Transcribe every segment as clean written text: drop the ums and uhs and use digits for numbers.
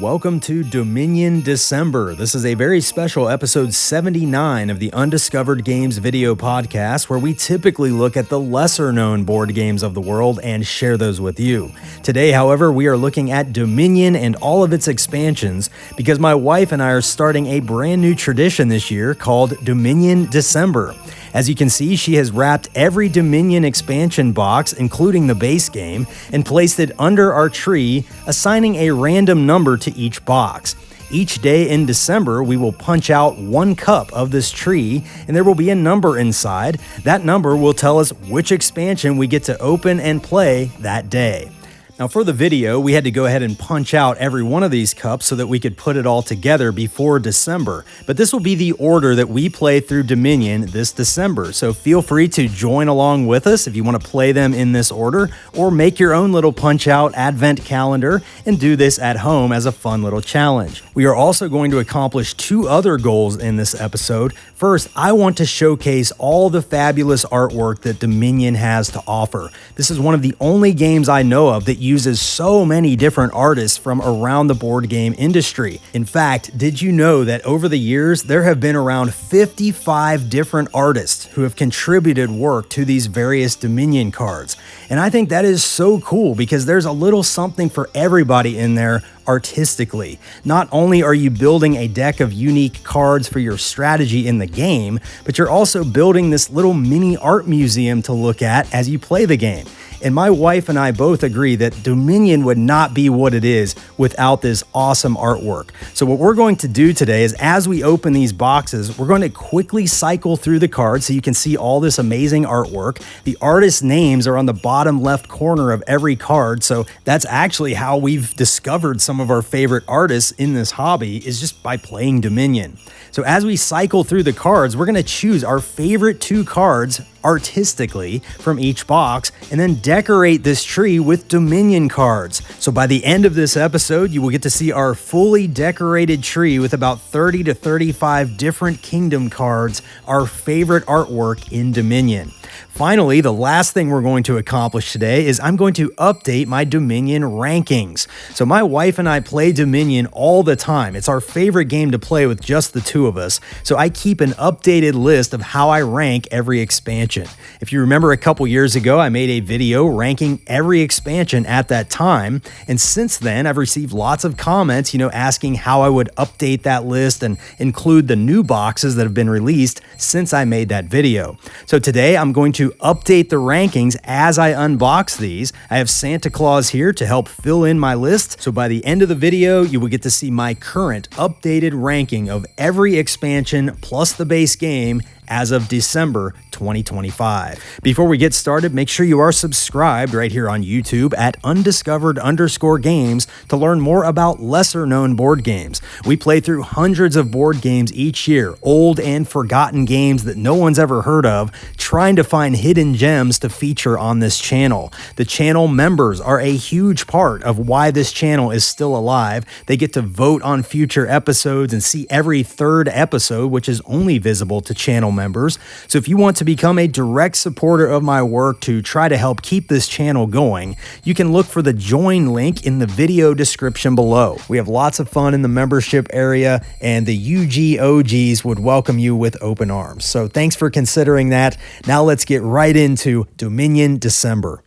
Welcome to Dominion December. This is a very special episode 79 of the Undiscovered Games video podcast, where we typically look at the lesser known board games of the world and share those with you. Today, however, we are looking at Dominion and all of its expansions because my wife and I are starting a brand new tradition this year called Dominion December. As you can see, she has wrapped every Dominion expansion box, including the base game, and placed it under our tree, assigning a random number to each box. Each day in December, we will punch out one cup of this tree, and there will be a number inside. That number will tell us which expansion we get to open and play that day. Now for the video, we had to go ahead and punch out every one of these cups so that we could put it all together before December. But this will be the order that we play through Dominion this December. So feel free to join along with us if you want to play them in this order, or make your own little punch out advent calendar and do this at home as a fun little challenge. We are also going to accomplish two other goals in this episode. First, I want to showcase all the fabulous artwork that Dominion has to offer. This is one of the only games I know of that uses so many different artists from around the board game industry. In fact, did you know that over the years, there have been around 55 different artists who have contributed work to these various Dominion cards? And I think that is so cool because there's a little something for everybody in there artistically. Not only are you building a deck of unique cards for your strategy in the game, but you're also building this little mini art museum to look at as you play the game. And my wife and I both agree that Dominion would not be what it is without this awesome artwork. So what we're going to do today is, as we open these boxes, we're going to quickly cycle through the cards so you can see all this amazing artwork. The artist names are on the bottom left corner of every card, so that's actually how we've discovered some of our favorite artists in this hobby, is just by playing Dominion. So as we cycle through the cards, we're going to choose our favorite two cards artistically from each box and then decorate this tree with Dominion cards. So by the end of this episode, you will get to see our fully decorated tree with about 30 to 35 different kingdom cards, our favorite artwork in Dominion. Finally, the last thing we're going to accomplish today is I'm going to update my Dominion rankings. So my wife and I play Dominion all the time. It's our favorite game to play with just the two of us. So I keep an updated list of how I rank every expansion. If you remember, a couple years ago, I made a video ranking every expansion at that time. And since then, I've received lots of comments, asking how I would update that list and include the new boxes that have been released since I made that video. So today, I'm going to update the rankings as I unbox these. I have Santa Claus here to help fill in my list. So by the end of the video, you will get to see my current updated ranking of every expansion plus the base game as of December 2025. Before we get started, make sure you are subscribed right here on YouTube at undiscovered_games to learn more about lesser known board games. We play through hundreds of board games each year, old and forgotten games that no one's ever heard of, trying to find hidden gems to feature on this channel. The channel members are a huge part of why this channel is still alive. They get to vote on future episodes and see every third episode, which is only visible to channel members. So if you want to become a direct supporter of my work to try to help keep this channel going, you can look for the join link in the video description below. We have lots of fun in the membership area, and the UGOGs would welcome you with open arms. So thanks for considering that. Now let's get right into Dominion December.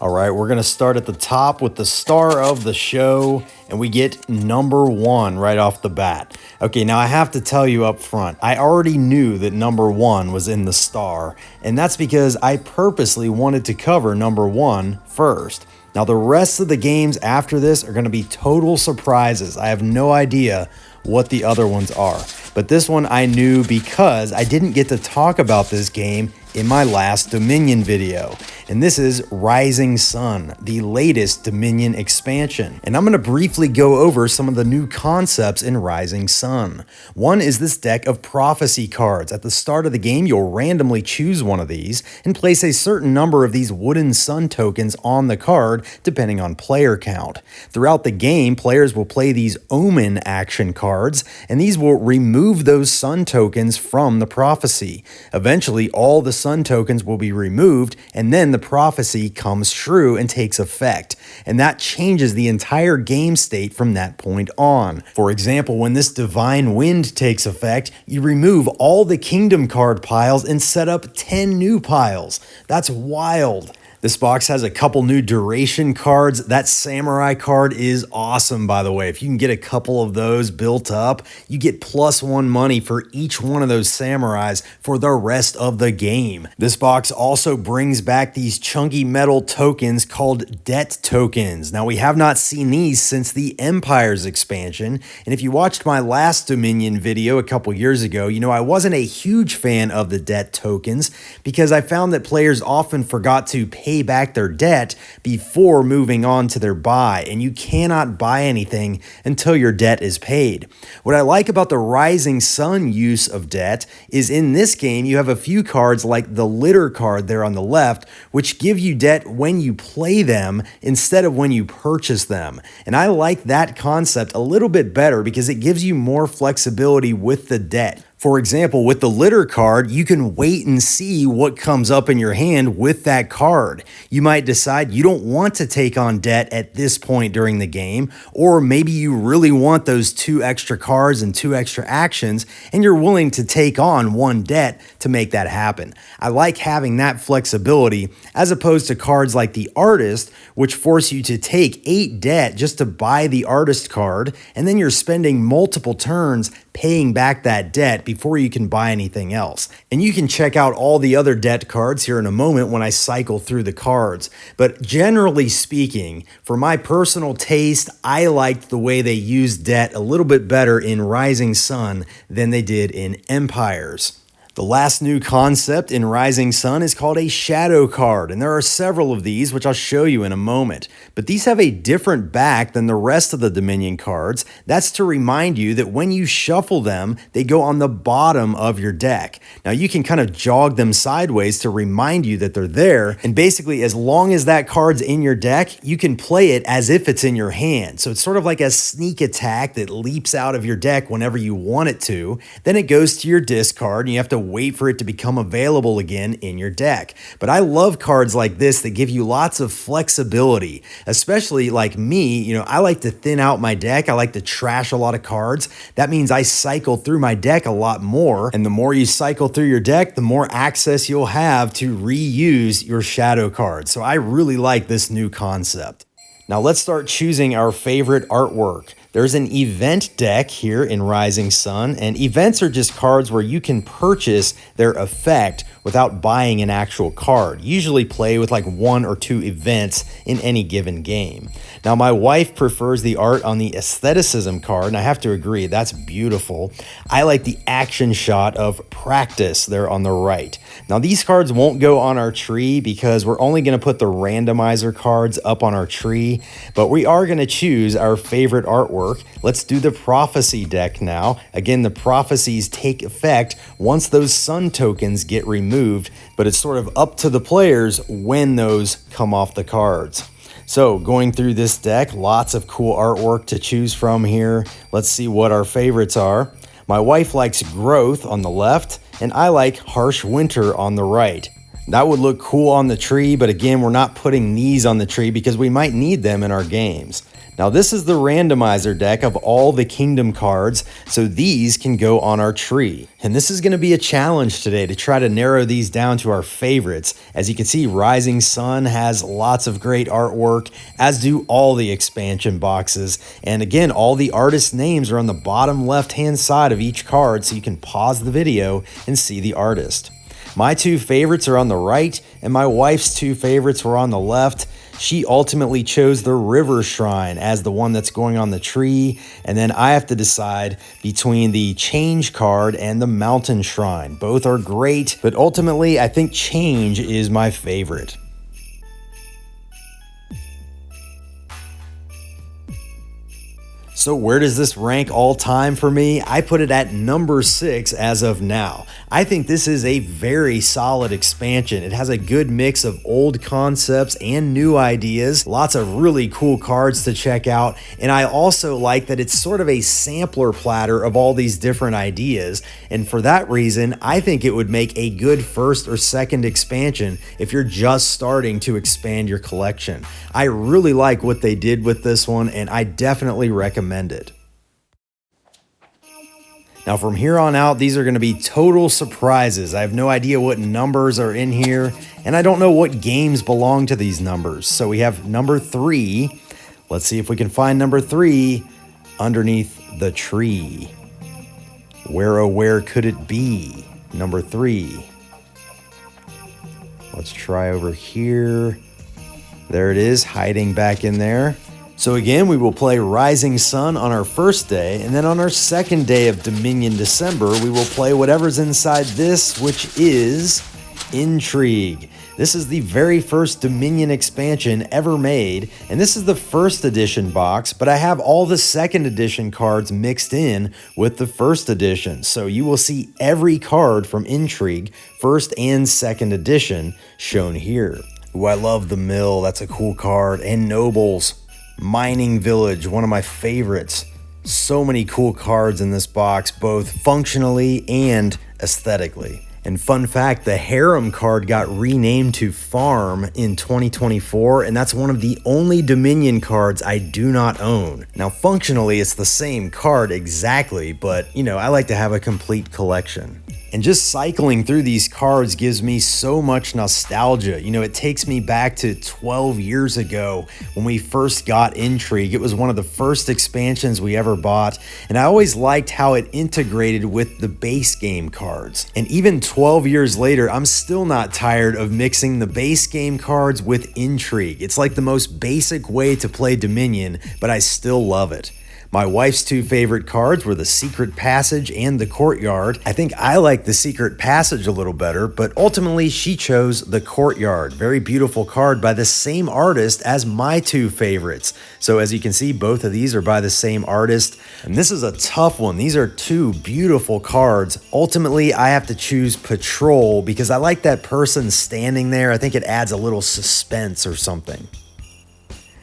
All right, we're going to start at the top with the star of the show, and we get number one right off the bat. Okay, now I have to tell you up front, I already knew that number one was in the star, and that's because I purposely wanted to cover number one first. Now, the rest of the games after this are going to be total surprises. I have no idea what the other ones are, but this one I knew because I didn't get to talk about this game in my last Dominion video. And this is Rising Sun, the latest Dominion expansion. And I'm going to briefly go over some of the new concepts in Rising Sun. One is this deck of prophecy cards. At the start of the game, you'll randomly choose one of these and place a certain number of these wooden sun tokens on the card, depending on player count. Throughout the game, players will play these Omen action cards, and these will remove those sun tokens from the prophecy. Eventually, all the sun tokens will be removed, and then the the prophecy comes true and takes effect, and that changes the entire game state from that point on. For example, when this divine wind takes effect, you remove all the kingdom card piles and set up 10 new piles. That's wild. This box has a couple new duration cards. That samurai card is awesome, by the way. If you can get a couple of those built up, you get +1 money for each one of those samurais for the rest of the game. This box also brings back these chunky metal tokens called debt tokens. Now, we have not seen these since the Empires expansion, and if you watched my last Dominion video a couple years ago, you know I wasn't a huge fan of the debt tokens because I found that players often forgot to pay back their debt before moving on to their buy, and you cannot buy anything until your debt is paid. What I like about the Rising Sun use of debt is in this game you have a few cards like the litter card there on the left, which give you debt when you play them instead of when you purchase them. And I like that concept a little bit better because it gives you more flexibility with the debt. For example, with the litter card, you can wait and see what comes up in your hand with that card. You might decide you don't want to take on debt at this point during the game, or maybe you really want those 2 extra cards and 2 extra actions, and you're willing to take on 1 debt to make that happen. I like having that flexibility as opposed to cards like the Artist, which force you to take 8 debt just to buy the Artist card, and then you're spending multiple turns paying back that debt before you can buy anything else. And you can check out all the other debt cards here in a moment when I cycle through the cards. But generally speaking, for my personal taste, I liked the way they used debt a little bit better in Rising Sun than they did in Empires. The last new concept in Rising Sun is called a shadow card, and there are several of these, which I'll show you in a moment. But these have a different back than the rest of the Dominion cards. That's to remind you that when you shuffle them, they go on the bottom of your deck. Now, you can kind of jog them sideways to remind you that they're there, and basically, as long as that card's in your deck, you can play it as if it's in your hand. So it's sort of like a sneak attack that leaps out of your deck whenever you want it to. Then it goes to your discard, and you have to wait for it to become available again in your deck. But I love cards like this that give you lots of flexibility, especially like me. You know, I like to thin out my deck. I like to trash a lot of cards. That means I cycle through my deck a lot more. And the more you cycle through your deck, the more access you'll have to reuse your shadow cards. So I really like this new concept. Now let's start choosing our favorite artwork. There's an event deck here in Rising Sun, and events are just cards where you can purchase their effect without buying an actual card. Usually play with like 1 or 2 events in any given game. Now my wife prefers the art on the aestheticism card, and I have to agree, that's beautiful. I like the action shot of practice there on the right. Now these cards won't go on our tree because we're only going to put the randomizer cards up on our tree, but we are going to choose our favorite artwork. Let's do the prophecy deck now. Again, the prophecies take effect once those sun tokens get removed, but it's sort of up to the players when those come off the cards. So going through this deck, lots of cool artwork to choose from here. Let's see what our favorites are. My wife likes growth on the left, and I like harsh winter on the right. That would look cool on the tree, but again, we're not putting these on the tree because we might need them in our games. Now this is the randomizer deck of all the kingdom cards, so these can go on our tree. And this is going to be a challenge today to try to narrow these down to our favorites. As you can see, Rising Sun has lots of great artwork, as do all the expansion boxes. And again, all the artist names are on the bottom left-hand side of each card, so you can pause the video and see the artist. My 2 favorites are on the right, and my wife's 2 favorites were on the left. She ultimately chose the River Shrine as the one that's going on the tree, and then I have to decide between the Change card and the Mountain Shrine. Both are great, but ultimately I think Change is my favorite. So where does this rank all time for me? I put it at number 6 as of now. I think this is a very solid expansion. It has a good mix of old concepts and new ideas, lots of really cool cards to check out, and I also like that it's sort of a sampler platter of all these different ideas, and for that reason, I think it would make a good first or second expansion if you're just starting to expand your collection. I really like what they did with this one, and I definitely recommend it. Now from here on out, these are going to be total surprises. I have no idea what numbers are in here, and I don't know what games belong to these numbers. So we have number 3. Let's see if we can find number 3 underneath the tree. Where, oh, where could it be? Number 3. Let's try over here. There it is, hiding back in there. So again, we will play Rising Sun on our first day, and then on our second day of Dominion December, we will play whatever's inside this, which is Intrigue. This is the very first Dominion expansion ever made, and this is the first edition box, but I have all the second edition cards mixed in with the first edition. So you will see every card from Intrigue, first and second edition, shown here. Ooh, I love the Mill, that's a cool card, and Nobles. Mining Village, one of my favorites. So many cool cards in this box, both functionally and aesthetically. And fun fact, the Harem card got renamed to Farm in 2024, and that's one of the only Dominion cards I do not own. Now, functionally, it's the same card exactly, but, you know, I like to have a complete collection. And just cycling through these cards gives me so much nostalgia. You know, it takes me back to 12 years ago when we first got Intrigue. It was one of the first expansions we ever bought, and I always liked how it integrated with the base game cards. And even 12 years later, I'm still not tired of mixing the base game cards with Intrigue. It's like the most basic way to play Dominion, but I still love it. My wife's 2 favorite cards were the Secret Passage and the Courtyard. I think I like the Secret Passage a little better, but ultimately she chose the Courtyard. Very beautiful card by the same artist as my 2 favorites. So as you can see, both of these are by the same artist. And this is a tough one. These are 2 beautiful cards. Ultimately, I have to choose Patrol because I like that person standing there. I think it adds a little suspense or something.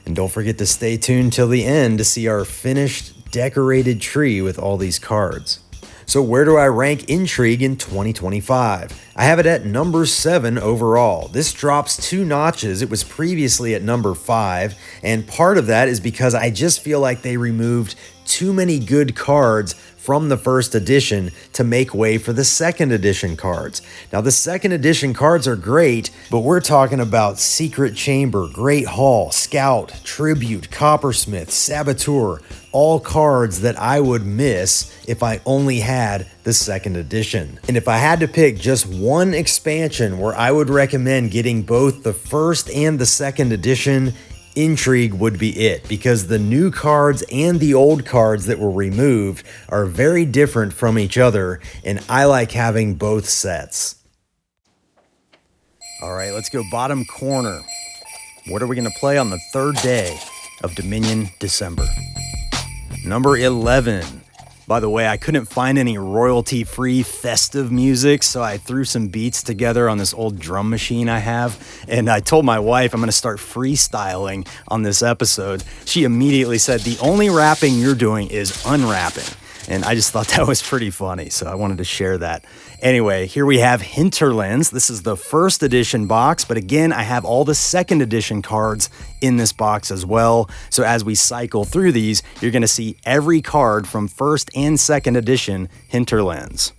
And don't forget to stay tuned till the end to see our finished decorated tree with all these cards. So where do I rank Intrigue in 2025? I have it at number 7 overall. This drops 2 notches. It was previously at number 5, and part of that is because I just feel like they removed too many good cards from the first edition to make way for the second edition cards. Now the second edition cards are great, but we're talking about Secret Chamber, Great Hall, Scout, Tribute, Coppersmith, Saboteur, all cards that I would miss if I only had the second edition. And if I had to pick just one expansion where I would recommend getting both the first and the second edition, Intrigue would be it, because the new cards and the old cards that were removed are very different from each other, and I like having both sets. All right, let's go bottom corner. What are we going to play on the third day of Dominion December? Number 11. By the way, I couldn't find any royalty-free festive music, so I threw some beats together on this old drum machine I have, and I told my wife I'm going to start freestyling on this episode. She immediately said, the only rapping you're doing is unwrapping, and I just thought that was pretty funny, so I wanted to share that. Anyway, here we have Hinterlands. This is the first edition box, but again, I have all the second edition cards in this box as well. So as we cycle through these, you're going to see every card from first and second edition Hinterlands.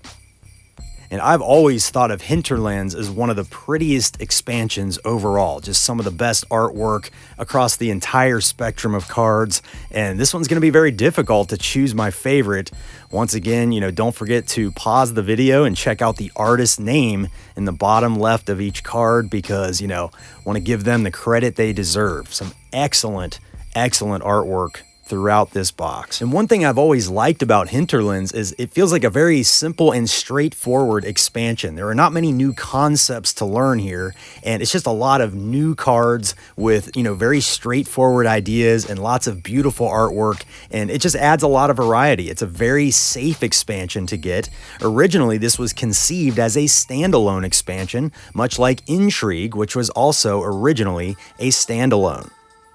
And I've always thought of Hinterlands as one of the prettiest expansions overall. Just some of the best artwork across the entire spectrum of cards. And this one's going to be very difficult to choose my favorite. Once again, don't forget to pause the video and check out the artist name in the bottom left of each card because, want to give them the credit they deserve. Some excellent, excellent artwork throughout this box. And one thing I've always liked about Hinterlands is it feels like a very simple and straightforward expansion. There are not many new concepts to learn here, and it's just a lot of new cards with, very straightforward ideas and lots of beautiful artwork, and it just adds a lot of variety. It's a very safe expansion to get. Originally, this was conceived as a standalone expansion, much like Intrigue, which was also originally a standalone.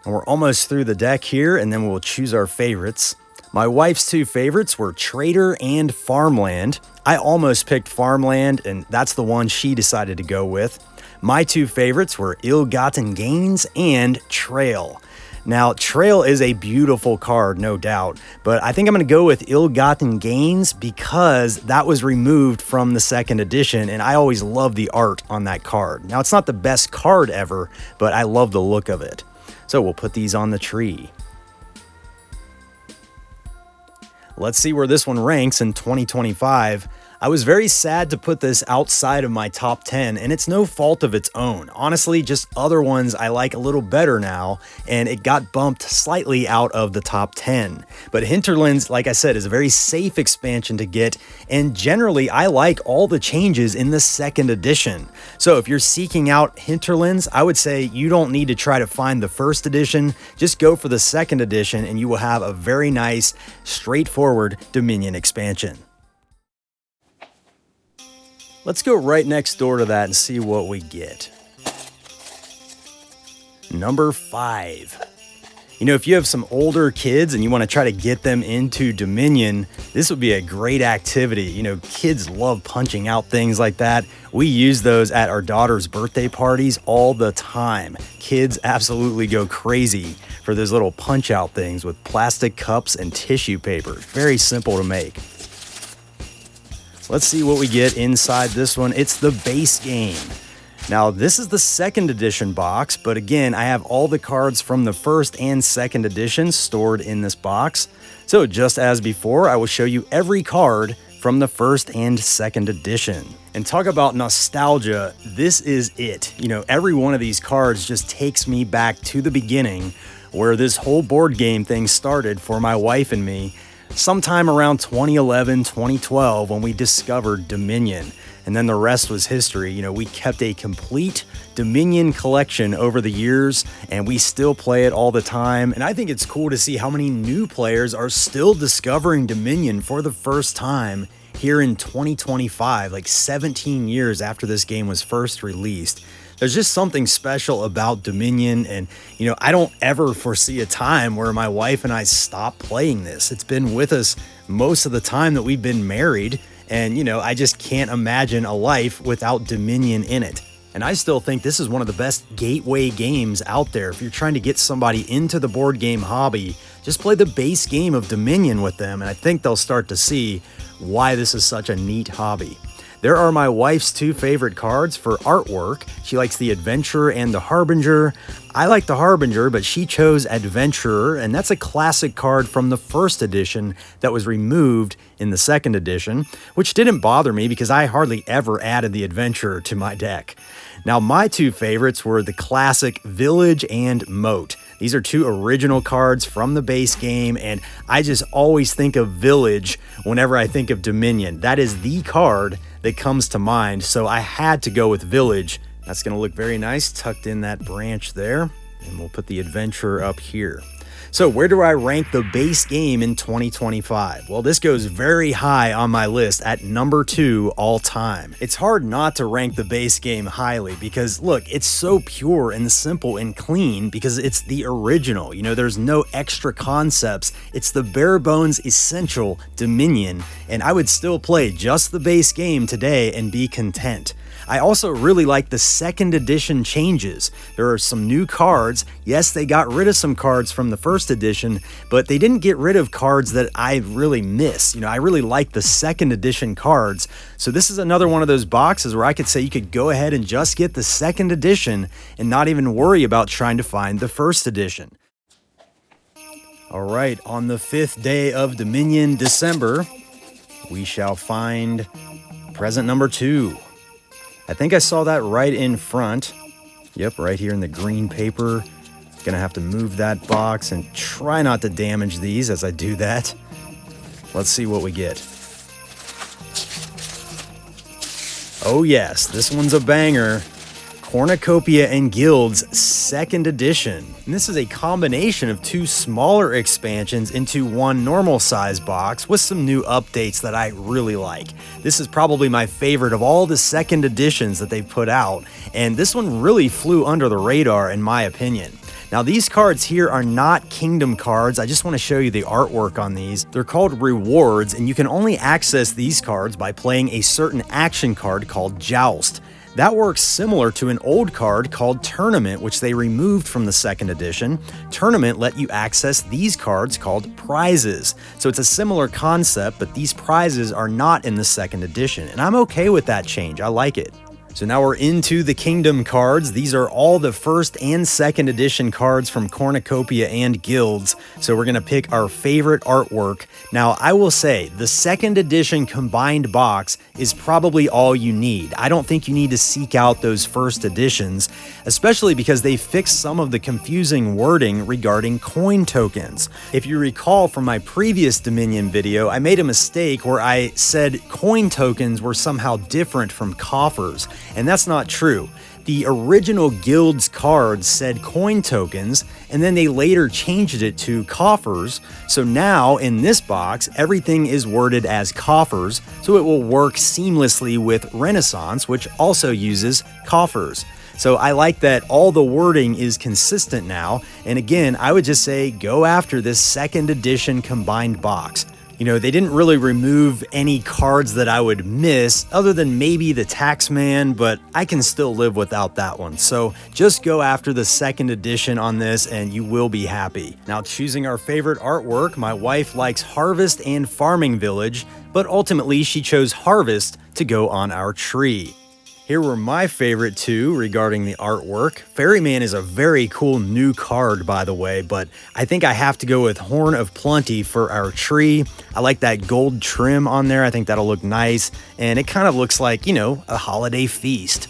And we're almost through the deck here, and then we'll choose our favorites. My wife's two favorites were Trader and Farmland. I almost picked Farmland, and that's the one she decided to go with. My two favorites were Ill-Gotten Gains and Trail. Now, Trail is a beautiful card, no doubt, but I think I'm going to go with Ill-Gotten Gains because that was removed from the second edition, and I always love the art on that card. Now, it's not the best card ever, but I love the look of it. So we'll put these on the tree. Let's see where this one ranks in 2025. I was very sad to put this outside of my top 10, and it's no fault of its own. Honestly, just other ones I like a little better now, and it got bumped slightly out of the top 10. But Hinterlands, like I said, is a very safe expansion to get, and generally I like all the changes in the second edition. So if you're seeking out Hinterlands, I would say you don't need to try to find the first edition, just go for the second edition and you will have a very nice, straightforward Dominion expansion. Let's go right next door to that and see what we get. Number 5. If you have some older kids and you want to try to get them into Dominion, this would be a great activity. Kids love punching out things like that. We use those at our daughter's birthday parties all the time. Kids absolutely go crazy for those little punch out things with plastic cups and tissue paper. Very simple to make. Let's see what we get inside this one. It's the base game. Now, this is the second edition box, but again, I have all the cards from the first and second edition stored in this box. So just as before, I will show you every card from the first and second edition. And talk about nostalgia, this is it. Every one of these cards just takes me back to the beginning where this whole board game thing started for my wife and me. Sometime around 2011, 2012 when we discovered Dominion. And then the rest was history. We kept a complete Dominion collection over the years, and we still play it all the time. And I think it's cool to see how many new players are still discovering Dominion for the first time here in 2025, like 17 years after this game was first released. There's just something special about Dominion, and I don't ever foresee a time where my wife and I stop playing this. It's been with us most of the time that we've been married, and I just can't imagine a life without Dominion in it. And I still think this is one of the best gateway games out there. If you're trying to get somebody into the board game hobby, just play the base game of Dominion with them, and I think they'll start to see why this is such a neat hobby. There are my wife's two favorite cards for artwork. She likes the Adventurer and the Harbinger. I like the Harbinger, but she chose Adventurer, and that's a classic card from the first edition that was removed in the second edition, which didn't bother me because I hardly ever added the Adventurer to my deck. Now, my two favorites were the classic Village and Moat. These are two original cards from the base game, and I just always think of Village whenever I think of Dominion. That is the card that comes to mind, so I had to go with Village. That's going to look very nice tucked in that branch there, and we'll put the Adventurer up here. So where do I rank the base game in 2025? Well, this goes very high on my list at number 2 all time. It's hard not to rank the base game highly because look, it's so pure and simple and clean because it's the original. There's no extra concepts. It's the bare bones essential Dominion, and I would still play just the base game today and be content. I also really like the second edition changes. There are some new cards. Yes, they got rid of some cards from the first edition, but they didn't get rid of cards that I really miss. I really like the second edition cards. So this is another one of those boxes where I could say you could go ahead and just get the second edition and not even worry about trying to find the first edition. All right, on the 5th day of Dominion December, we shall find present number 2. I think I saw that right in front. Yep, right here in the green paper. Gonna have to move that box and try not to damage these as I do that. Let's see what we get. Oh yes, this one's a banger. Cornucopia and Guilds 2nd edition. And this is a combination of 2 smaller expansions into one normal size box with some new updates that I really like. This is probably my favorite of all the 2nd editions that they've put out, and this one really flew under the radar in my opinion. Now these cards here are not Kingdom cards. I just want to show you the artwork on these. They're called rewards, and you can only access these cards by playing a certain action card called Joust. That works similar to an old card called Tournament, which they removed from the 2nd edition. Tournament let you access these cards called Prizes. So it's a similar concept, but these prizes are not in the 2nd edition, and I'm okay with that change. I like it. So now we're into the Kingdom cards. These are all the 1st and 2nd edition cards from Cornucopia and Guilds. So we're gonna pick our favorite artwork. Now I will say the 2nd edition combined box is probably all you need. I don't think you need to seek out those 1st editions, especially because they fixed some of the confusing wording regarding coin tokens. If you recall from my previous Dominion video, I made a mistake where I said coin tokens were somehow different from coffers. And that's not true. The original Guilds cards said coin tokens, and then they later changed it to coffers. So now in this box, everything is worded as coffers, so it will work seamlessly with Renaissance, which also uses coffers. So I like that all the wording is consistent now. And again, I would just say go after this 2nd edition combined box. You know, they didn't really remove any cards that I would miss other than maybe the Taxman, but I can still live without that one. So just go after the 2nd edition on this and you will be happy. Now, choosing our favorite artwork, my wife likes Harvest and Farming Village, but ultimately she chose Harvest to go on our tree. Here were my favorite 2 regarding the artwork. Ferryman is a very cool new card, by the way, but I think I have to go with Horn of Plenty for our tree. I like that gold trim on there. I think that'll look nice, and it kind of looks like, you know, a holiday feast.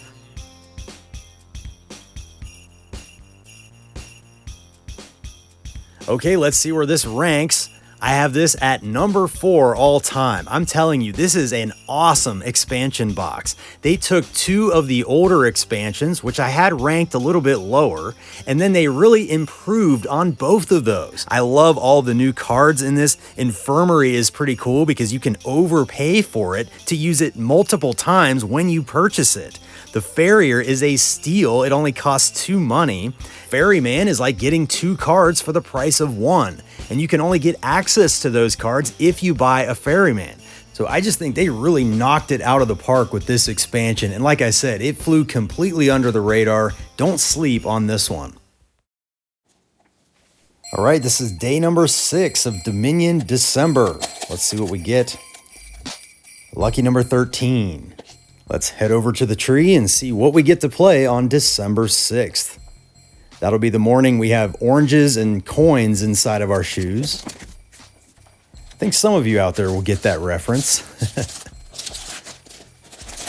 Okay, let's see where this ranks. I have this at number 4 all time. I'm telling you, this is an awesome expansion box. They took 2 of the older expansions, which I had ranked a little bit lower, and then they really improved on both of those. I love all the new cards in this. Infirmary is pretty cool because you can overpay for it to use it multiple times when you purchase it. The Farrier is a steal. It only costs 2 money. Ferryman is like getting 2 cards for the price of 1. And you can only get access to those cards if you buy a Ferryman. So I just think they really knocked it out of the park with this expansion. And like I said, it flew completely under the radar. Don't sleep on this one. All right, this is day number 6 of Dominion December. Let's see what we get. Lucky number 13. Let's head over to the tree and see what we get to play on December 6th. That'll be the morning we have oranges and coins inside of our shoes. I think some of you out there will get that reference.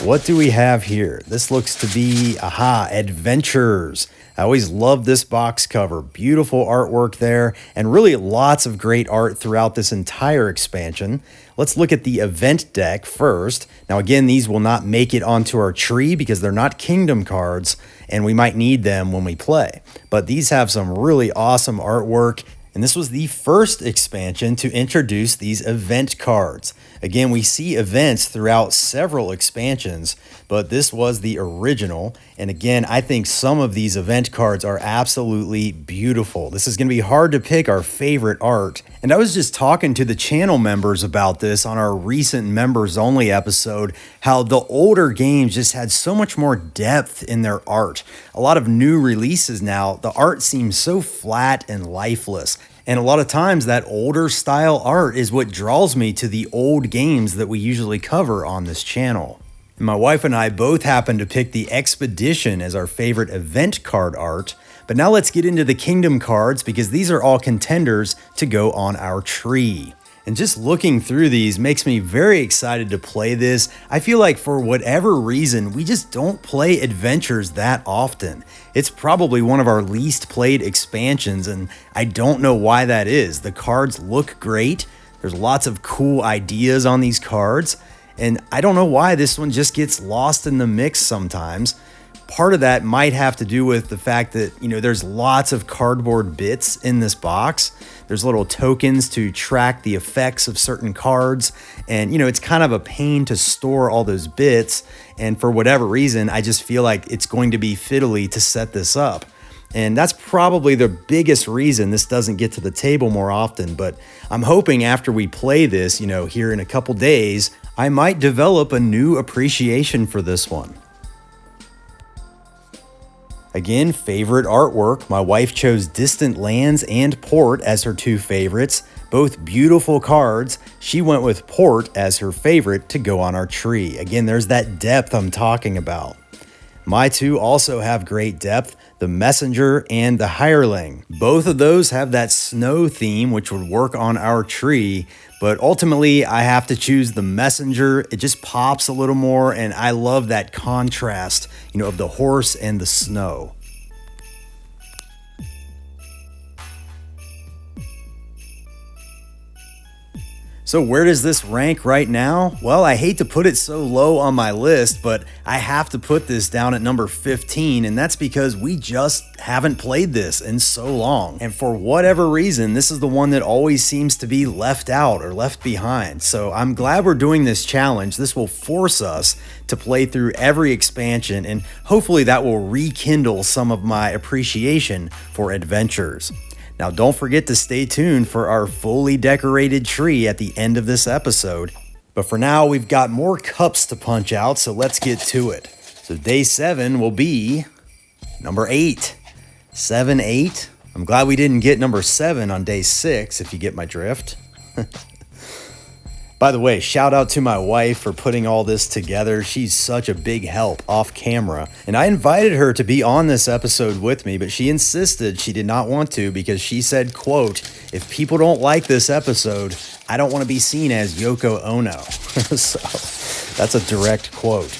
What do we have here? This looks to be, Adventures. I always love this box cover. Beautiful artwork there, and really lots of great art throughout this entire expansion. Let's look at the event deck first. Now again, these will not make it onto our tree because they're not Kingdom cards, and we might need them when we play. But these have some really awesome artwork, and this was the first expansion to introduce these event cards. Again, we see events throughout several expansions, but this was the original. And again, I think some of these event cards are absolutely beautiful. This is going to be hard to pick our favorite art. And I was just talking to the channel members about this on our recent members only episode, how the older games just had so much more depth in their art. A lot of new releases now, the art seems so flat and lifeless. And a lot of times that older style art is what draws me to the old games that we usually cover on this channel. And my wife and I both happen to pick the Expedition as our favorite event card art. But now let's get into the Kingdom cards because these are all contenders to go on our tree. And just looking through these makes me very excited to play this. I feel like for whatever reason, we just don't play adventures that often. It's probably one of our least played expansions, and I don't know why that is. The cards look great. There's lots of cool ideas on these cards, and I don't know why this one just gets lost in the mix sometimes. Part of that might have to do with the fact that, there's lots of cardboard bits in this box. There's little tokens to track the effects of certain cards. And, it's kind of a pain to store all those bits. And for whatever reason, I just feel like it's going to be fiddly to set this up. And that's probably the biggest reason this doesn't get to the table more often. But I'm hoping after we play this, here in a couple days, I might develop a new appreciation for this one. Again, favorite artwork. My wife chose Distant Lands and Port as her two favorites. Both beautiful cards. She went with Port as her favorite to go on our tree. Again, there's that depth I'm talking about. My two also have great depth, the Messenger and the Hireling. Both of those have that snow theme, which would work on our tree, but ultimately I have to choose the Messenger. It just pops a little more, and I love that contrast, of the horse and the snow. So where does this rank right now? Well, I hate to put it so low on my list, but I have to put this down at number 15, and that's because we just haven't played this in so long. And for whatever reason, this is the one that always seems to be left out or left behind. So I'm glad we're doing this challenge. This will force us to play through every expansion, and hopefully that will rekindle some of my appreciation for adventures. Now, don't forget to stay tuned for our fully decorated tree at the end of this episode. But for now, we've got more cups to punch out, so let's get to it. So day 7 will be number 8. 7, 8. I'm glad we didn't get number 7 on day 6, if you get my drift. By the way, shout out to my wife for putting all this together. She's such a big help off camera. And I invited her to be on this episode with me, but she insisted she did not want to because she said, quote, "If people don't like this episode, I don't want to be seen as Yoko Ono." So that's a direct quote.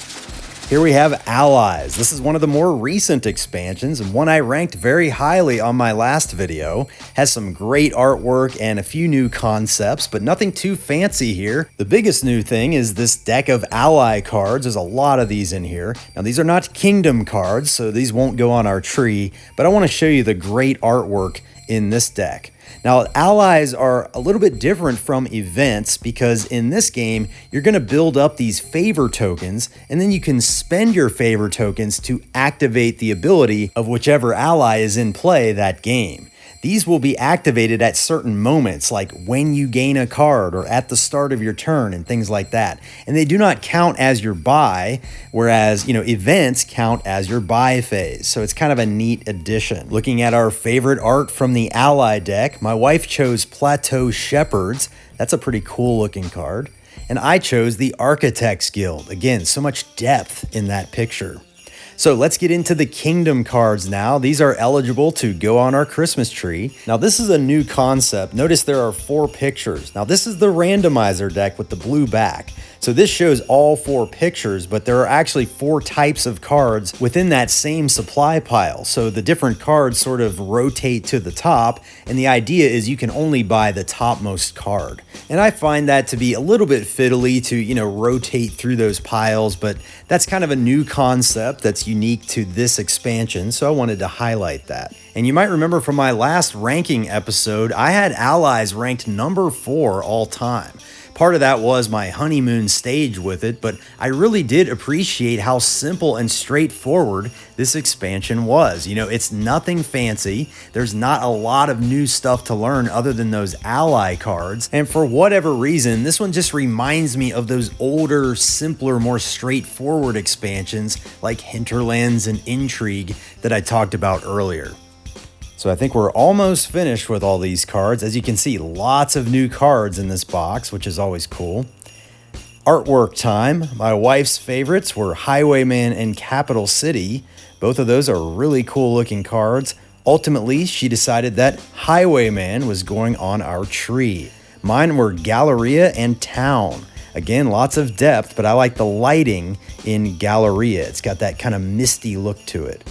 Here we have Allies. This is one of the more recent expansions and one I ranked very highly on my last video. Has some great artwork and a few new concepts, but nothing too fancy here. The biggest new thing is this deck of ally cards. There's a lot of these in here. Now these are not kingdom cards, so these won't go on our tree, but I want to show you the great artwork in this deck. Now, allies are a little bit different from events because in this game, you're going to build up these favor tokens, and then you can spend your favor tokens to activate the ability of whichever ally is in play that game. These will be activated at certain moments, like when you gain a card or at the start of your turn and things like that. And they do not count as your buy, whereas, events count as your buy phase. So it's kind of a neat addition. Looking at our favorite art from the ally deck, my wife chose Plateau Shepherds. That's a pretty cool looking card. And I chose the Architects Guild. Again, so much depth in that picture. So let's get into the Kingdom cards now. These are eligible to go on our Christmas tree. Now this is a new concept. Notice there are 4 pictures. Now this is the randomizer deck with the blue back. So this shows all 4 pictures, but there are actually 4 types of cards within that same supply pile. So the different cards sort of rotate to the top, and the idea is you can only buy the topmost card. And I find that to be a little bit fiddly to, rotate through those piles, but that's kind of a new concept that's unique to this expansion, so I wanted to highlight that. And you might remember from my last ranking episode, I had allies ranked number 4 all time. Part of that was my honeymoon stage with it, but I really did appreciate how simple and straightforward this expansion was. It's nothing fancy. There's not a lot of new stuff to learn other than those ally cards. And for whatever reason, this one just reminds me of those older, simpler, more straightforward expansions like Hinterlands and Intrigue that I talked about earlier. So I think we're almost finished with all these cards. As you can see, lots of new cards in this box, which is always cool. Artwork time. My wife's favorites were Highwayman and Capital City. Both of those are really cool looking cards. Ultimately, she decided that Highwayman was going on our tree. Mine were Galleria and Town. Again, lots of depth, but I like the lighting in Galleria. It's got that kind of misty look to it.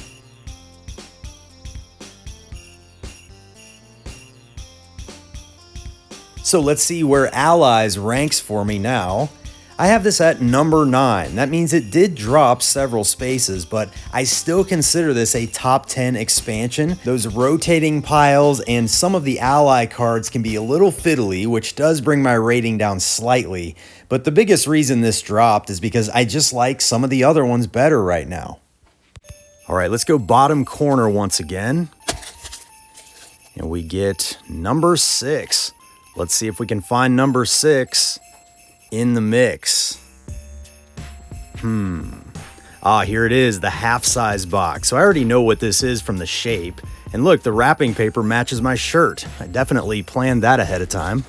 So let's see where Allies ranks for me now. I have this at number 9. That means it did drop several spaces, but I still consider this a top 10 expansion. Those rotating piles and some of the ally cards can be a little fiddly, which does bring my rating down slightly. But the biggest reason this dropped is because I just like some of the other ones better right now. All right, let's go bottom corner once again. And we get number 6. Let's see if we can find number 6 in the mix. Here it is, the half-size box. So I already know what this is from the shape. And look, the wrapping paper matches my shirt. I definitely planned that ahead of time.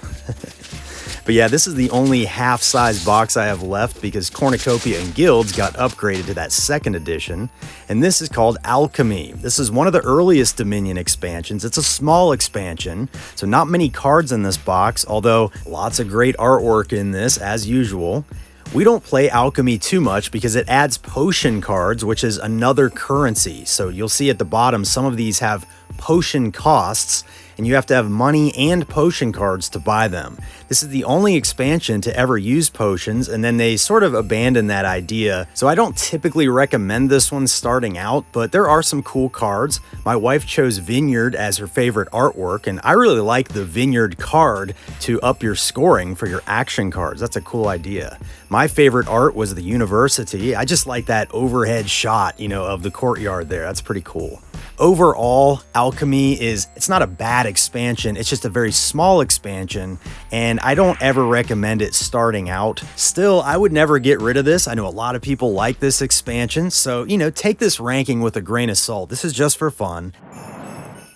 But yeah, this is the only half-size box I have left because Cornucopia and Guilds got upgraded to that second edition. And this is called Alchemy. This is one of the earliest Dominion expansions. It's a small expansion, so not many cards in this box, although lots of great artwork in this, as usual. We don't play Alchemy too much because it adds potion cards, which is another currency. So you'll see at the bottom, some of these have potion costs, and you have to have money and potion cards to buy them. This is the only expansion to ever use potions, and then they sort of abandoned that idea. So I don't typically recommend this one starting out, but there are some cool cards. My wife chose Vineyard as her favorite artwork, and I really like the Vineyard card to up your scoring for your action cards. That's a cool idea. My favorite art was the University. I just like that overhead shot, of the courtyard there. That's pretty cool. Overall, Alchemy it's not a bad expansion, it's just a very small expansion, and I don't ever recommend it starting out. Still, I would never get rid of this. I know a lot of people like this expansion, so, take this ranking with a grain of salt. This is just for fun.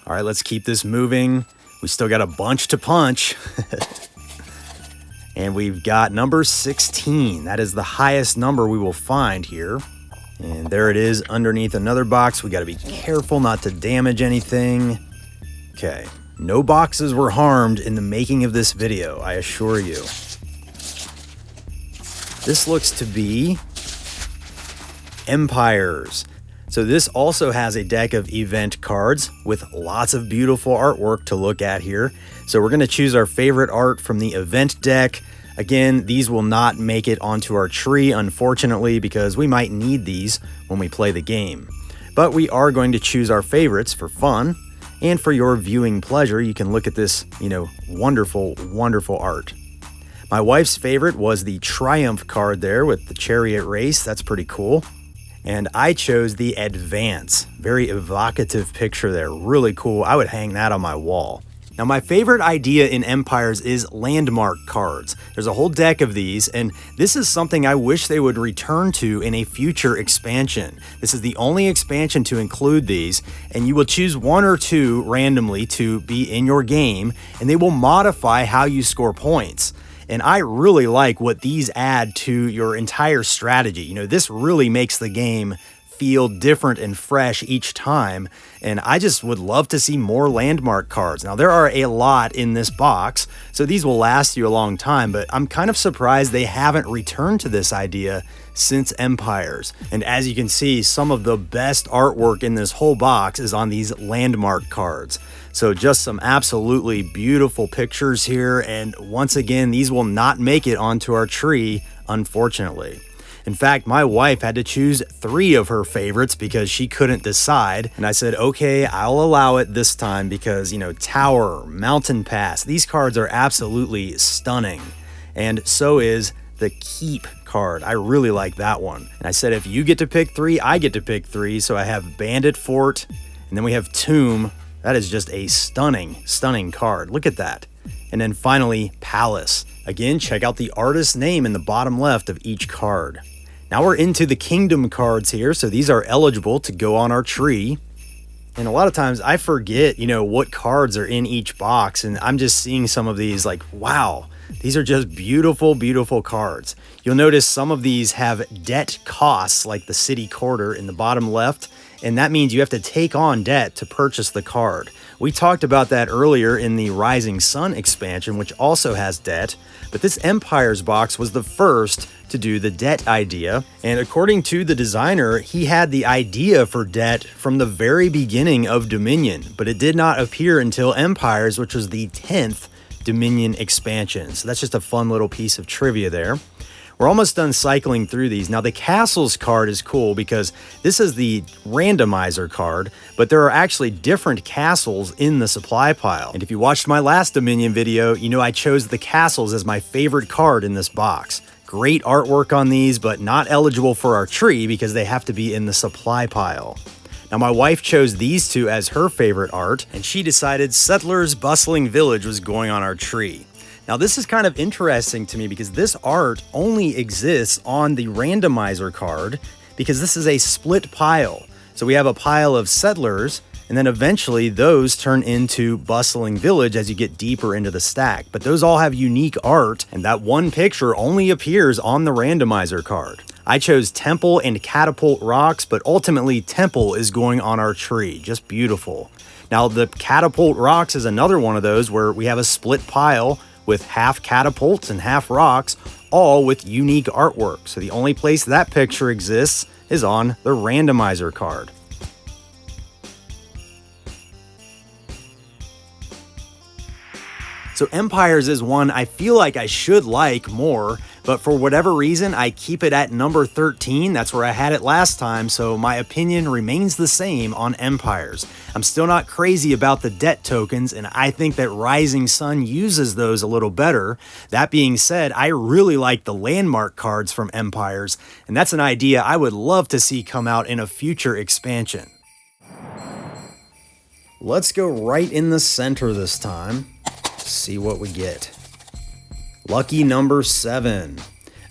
All right, let's keep this moving. We still got a bunch to punch. And we've got number 16. That is the highest number we will find here. And there it is underneath another box. We got to be careful not to damage anything. Okay, no boxes were harmed in the making of this video, I assure you. This looks to be Empires. So this also has a deck of event cards with lots of beautiful artwork to look at here. So we're going to choose our favorite art from the event deck. Again, these will not make it onto our tree, unfortunately, because we might need these when we play the game. But we are going to choose our favorites for fun, and for your viewing pleasure, you can look at this, wonderful, wonderful art. My wife's favorite was the Triumph card there with the chariot race. That's pretty cool. And I chose the Advance. Very evocative picture there. Really cool. I would hang that on my wall. Now, my favorite idea in Empires is landmark cards. There's a whole deck of these, and this is something I wish they would return to in a future expansion. This is the only expansion to include these, and you will choose one or two randomly to be in your game, and they will modify how you score points. And I really like what these add to your entire strategy. This really makes the game feel different and fresh each time, and I just would love to see more landmark cards. Now, there are a lot in this box, so these will last you a long time, but I'm kind of surprised they haven't returned to this idea since Empires. And as you can see, some of the best artwork in this whole box is on these landmark cards. So just some absolutely beautiful pictures here, and once again, these will not make it onto our tree, unfortunately. In fact, my wife had to choose 3 of her favorites because she couldn't decide. And I said, okay, I'll allow it this time because, Tower, Mountain Pass, these cards are absolutely stunning. And so is the Keep card. I really like that one. And I said, if you get to pick 3, I get to pick 3. So I have Bandit Fort, and then we have Tomb. That is just a stunning, stunning card. Look at that. And then finally, Palace. Again, check out the artist's name in the bottom left of each card. Now we're into the Kingdom cards here, so these are eligible to go on our tree. And a lot of times I forget, what cards are in each box, and I'm just seeing some of these like, wow, these are just beautiful, beautiful cards. You'll notice some of these have debt costs, like the City Quarter in the bottom left, and that means you have to take on debt to purchase the card, We talked about that earlier in the Rising Sun expansion, which also has debt, but this Empires box was the first to do the debt idea, and according to the designer, he had the idea for debt from the very beginning of Dominion, but it did not appear until Empires, which was the 10th Dominion expansion. So that's just a fun little piece of trivia there. We're almost done cycling through these. Now the Castles card is cool because this is the randomizer card, but there are actually different castles in the supply pile. And if you watched my last Dominion video, you know I chose the Castles as my favorite card in this box. Great artwork on these, but not eligible for our tree because they have to be in the supply pile. Now my wife chose these two as her favorite art, and she decided Settlers Bustling Village was going on our tree. Now this is kind of interesting to me because this art only exists on the randomizer card because this is a split pile. So we have a pile of Settlers, and then eventually those turn into Bustling Village as you get deeper into the stack. But those all have unique art, and that one picture only appears on the randomizer card. I chose Temple and Catapult Rocks, but ultimately Temple is going on our tree. Just beautiful. Now the Catapult Rocks is another one of those where we have a split pile with half catapults and half rocks, all with unique artwork. So the only place that picture exists is on the randomizer card. So Empires is one I feel like I should like more, but for whatever reason, I keep it at number 13. That's where I had it last time, so my opinion remains the same on Empires. I'm still not crazy about the debt tokens, and I think that Rising Sun uses those a little better. That being said, I really like the landmark cards from Empires, and that's an idea I would love to see come out in a future expansion. Let's go right in the center this time. See what we get. Lucky number 7.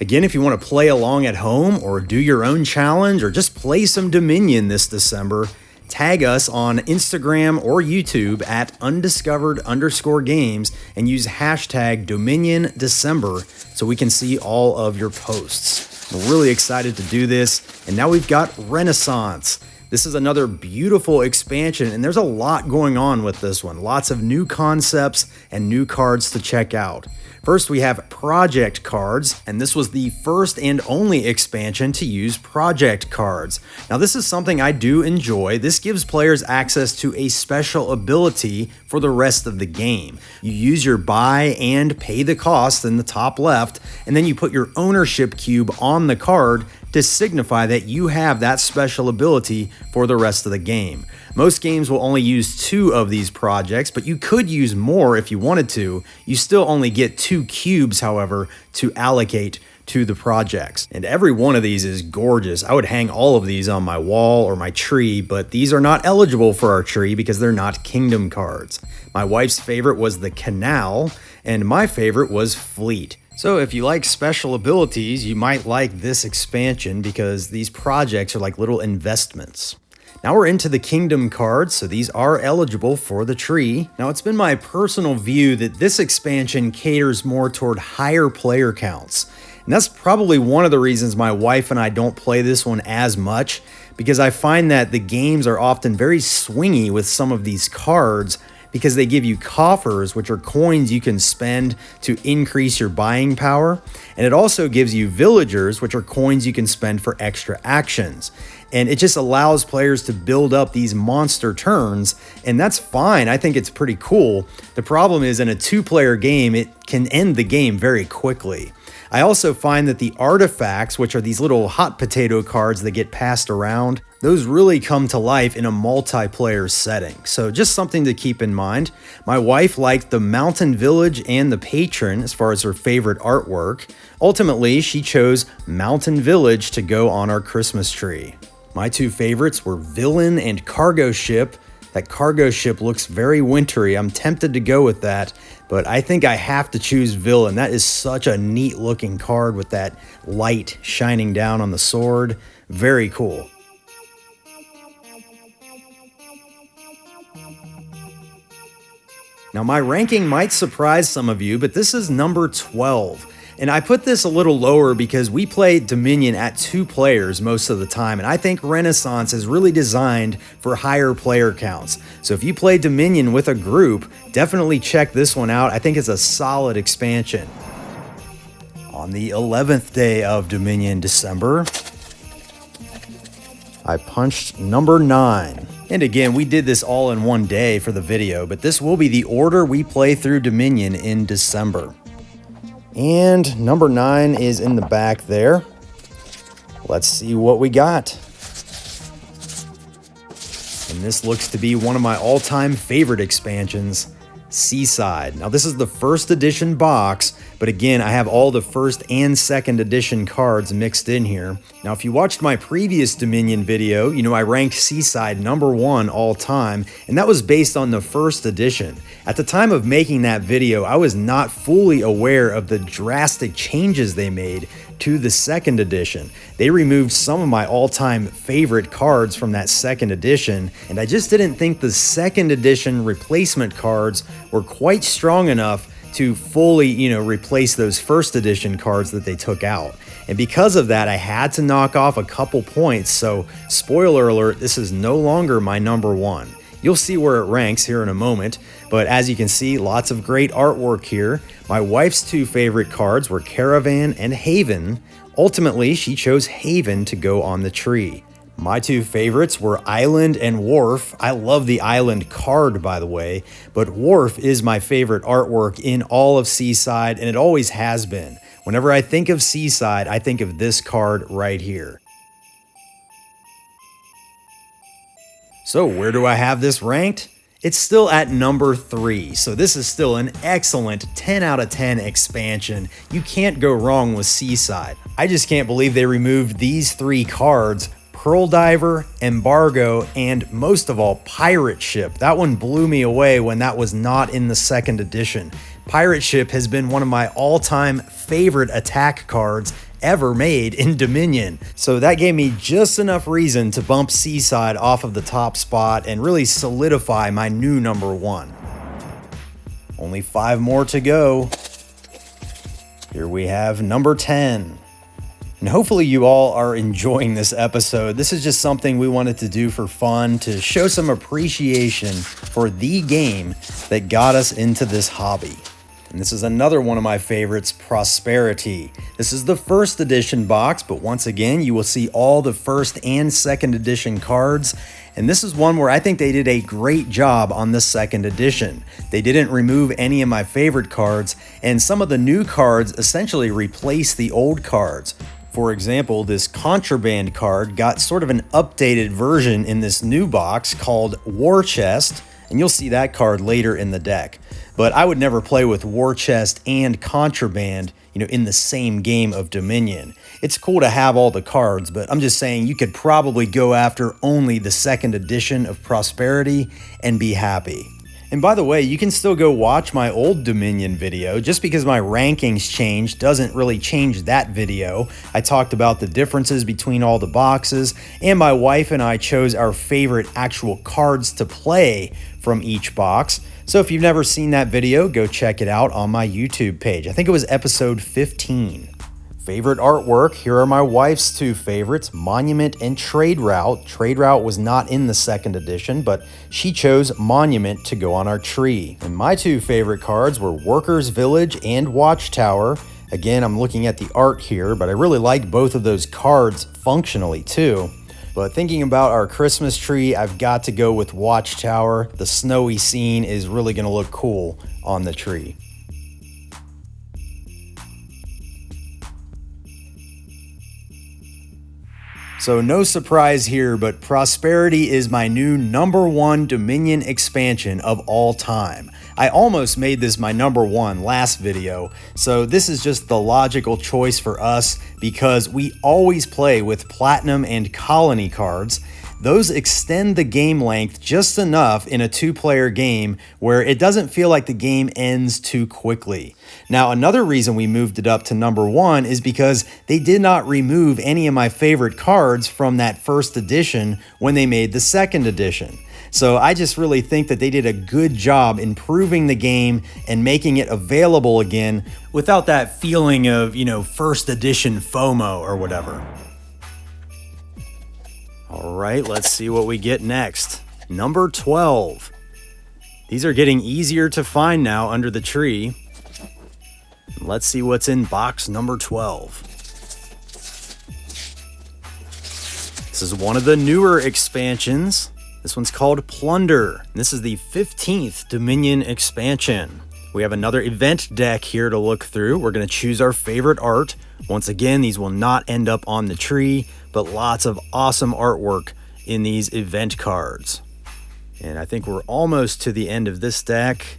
Again, if you want to play along at home or do your own challenge or just play some Dominion this December, tag us on Instagram or YouTube at undiscovered_games and use hashtag dominiondecember so we can see all of your posts. I'm really excited to do this, and now we've got Renaissance. This is another beautiful expansion, and there's a lot going on with this one. Lots of new concepts and new cards to check out. First, we have project cards, and this was the first and only expansion to use project cards. Now, this is something I do enjoy. This gives players access to a special ability for the rest of the game. You use your buy and pay the cost in the top left, and then you put your ownership cube on the card to signify that you have that special ability for the rest of the game. Most games will only use 2 of these projects, but you could use more if you wanted to. You still only get 2 cubes, however, to allocate to the projects. And every one of these is gorgeous. I would hang all of these on my wall or my tree, but these are not eligible for our tree because they're not kingdom cards. My wife's favorite was the Canal, and my favorite was Fleet. So if you like special abilities, you might like this expansion because these projects are like little investments. Now we're into the kingdom cards, so these are eligible for the tree. Now it's been my personal view that this expansion caters more toward higher player counts. And that's probably one of the reasons my wife and I don't play this one as much, because I find that the games are often very swingy with some of these cards, because they give you coffers, which are coins you can spend to increase your buying power. And it also gives you villagers, which are coins you can spend for extra actions. And it just allows players to build up these monster turns, and that's fine. I think it's pretty cool. The problem is in a 2-player game, it can end the game very quickly. I also find that the artifacts, which are these little hot potato cards that get passed around, those really come to life in a multiplayer setting. So just something to keep in mind. My wife liked the Mountain Village and the Patron as far as her favorite artwork. Ultimately, she chose Mountain Village to go on our Christmas tree. My 2 favorites were Villain and Cargo Ship. That cargo ship looks very wintry. I'm tempted to go with that, but I think I have to choose Villain. That is such a neat looking card with that light shining down on the sword. Very cool. Now my ranking might surprise some of you, but this is number 12. And I put this a little lower because we play Dominion at 2 players most of the time, and I think Renaissance is really designed for higher player counts. So if you play Dominion with a group, definitely check this one out. I think it's a solid expansion. On the 11th day of Dominion December, I punched number 9. And again, we did this all in one day for the video, but this will be the order we play through Dominion in December. And number 9 is in the back there. Let's see what we got. And this looks to be one of my all-time favorite expansions, Seaside. Now this is the first edition box, but again, I have all the first and second edition cards mixed in here. Now if you watched my previous Dominion video, you know I ranked Seaside number 1 all time, and that was based on the first edition. At the time of making that video, I was not fully aware of the drastic changes they made to the second edition. They removed some of my all-time favorite cards from that second edition, and I just didn't think the second edition replacement cards were quite strong enough to fully, replace those first edition cards that they took out. And because of that, I had to knock off a couple points, so spoiler alert, this is no longer my number 1. You'll see where it ranks here in a moment, but as you can see, lots of great artwork here. My wife's 2 favorite cards were Caravan and Haven. Ultimately, she chose Haven to go on the tree. My 2 favorites were Island and Wharf. I love the Island card, by the way, but Wharf is my favorite artwork in all of Seaside, and it always has been. Whenever I think of Seaside, I think of this card right here. So where do I have this ranked? It's still at number 3, so this is still an excellent 10 out of 10 expansion. You can't go wrong with Seaside. I just can't believe they removed these 3 cards: Pearl Diver, Embargo, and most of all, Pirate Ship. That one blew me away when that was not in the second edition. Pirate Ship has been one of my all-time favorite attack cards ever made in Dominion. So that gave me just enough reason to bump Seaside off of the top spot and really solidify my new number 1. Only 5 more to go. Here we have number 10. And hopefully you all are enjoying this episode. This is just something we wanted to do for fun, to show some appreciation for the game that got us into this hobby. And this is another one of my favorites, Prosperity. This is the first edition box, but once again, you will see all the first and second edition cards. And this is one where I think they did a great job on the second edition. They didn't remove any of my favorite cards, and some of the new cards essentially replaced the old cards. For example, this Contraband card got sort of an updated version in this new box called War Chest, and you'll see that card later in the deck. But I would never play with War Chest and Contraband, in the same game of Dominion. It's cool to have all the cards, but I'm just saying you could probably go after only the second edition of Prosperity and be happy. And by the way, you can still go watch my old Dominion video. Just because my rankings changed doesn't really change that video. I talked about the differences between all the boxes, and my wife and I chose our favorite actual cards to play from each box. So if you've never seen that video, go check it out on my YouTube page. I think it was episode 15. Favorite artwork, here are my wife's 2 favorites, Monument and Trade Route. Trade Route was not in the second edition, but she chose Monument to go on our tree. And my 2 favorite cards were Workers Village and Watchtower. Again, I'm looking at the art here, but I really like both of those cards functionally too. But thinking about our Christmas tree, I've got to go with Watchtower. The snowy scene is really going to look cool on the tree. So no surprise here, but Prosperity is my new number 1 Dominion expansion of all time. I almost made this my number 1 last video, so this is just the logical choice for us because we always play with Platinum and Colony cards. Those extend the game length just enough in a 2-player game where it doesn't feel like the game ends too quickly. Now, another reason we moved it up to number 1 is because they did not remove any of my favorite cards from that first edition when they made the second edition. So I just really think that they did a good job improving the game and making it available again without that feeling of, first edition FOMO or whatever. All right, let's see what we get next. Number 12. These are getting easier to find now under the tree. Let's see what's in box number 12. This is one of the newer expansions. This one's called Plunder. This is the 15th Dominion expansion. We have another event deck here to look through. We're going to choose our favorite art. Once again, these will not end up on the tree, but lots of awesome artwork in these event cards. And I think we're almost to the end of this deck.